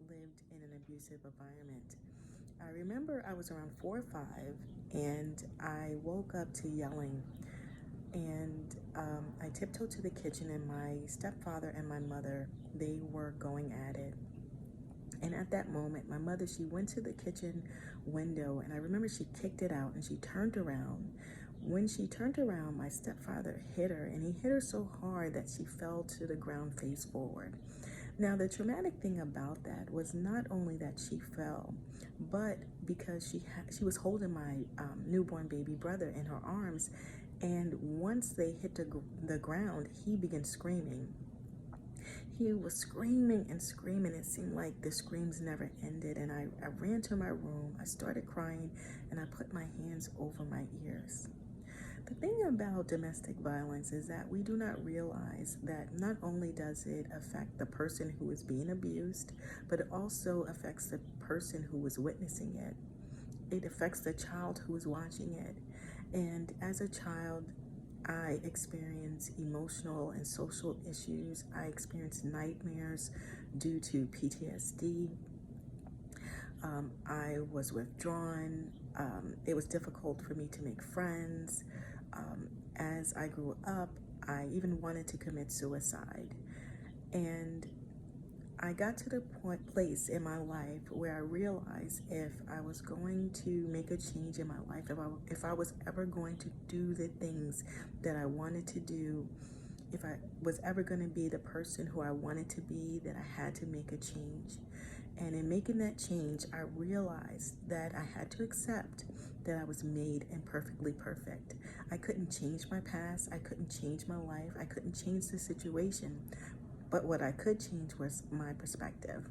lived in an abusive environment. I remember I was around 4 or 5 and I woke up to yelling. And I tiptoed to the kitchen, and my stepfather and my mother, they were going at it. And at that moment, my mother, she went to the kitchen window, and I remember she kicked it out and she turned around. When she turned around, my stepfather hit her, and he hit her so hard that she fell to the ground face forward. Now, the traumatic thing about that was not only that she fell, but because she was holding my newborn baby brother in her arms, and once they hit the ground, he began screaming. He was screaming and screaming. It seemed like the screams never ended. And I ran to my room. I started crying and I put my hands over my ears. The thing about domestic violence is that we do not realize that not only does it affect the person who is being abused, but it also affects the person who is witnessing it. It affects the child who is watching it. And as a child, I experienced emotional and social issues. I experienced nightmares due to PTSD. I was withdrawn. It was difficult for me to make friends. As I grew up, I even wanted to commit suicide. And I got to the place in my life where I realized if I was going to make a change in my life, if I was ever going to do the things that I wanted to do, if I was ever going to be the person who I wanted to be, that I had to make a change. And in making that change, I realized that I had to accept that I was made imperfectly perfect. I couldn't change my past. I couldn't change my life. I couldn't change the situation. But what I could change was my perspective.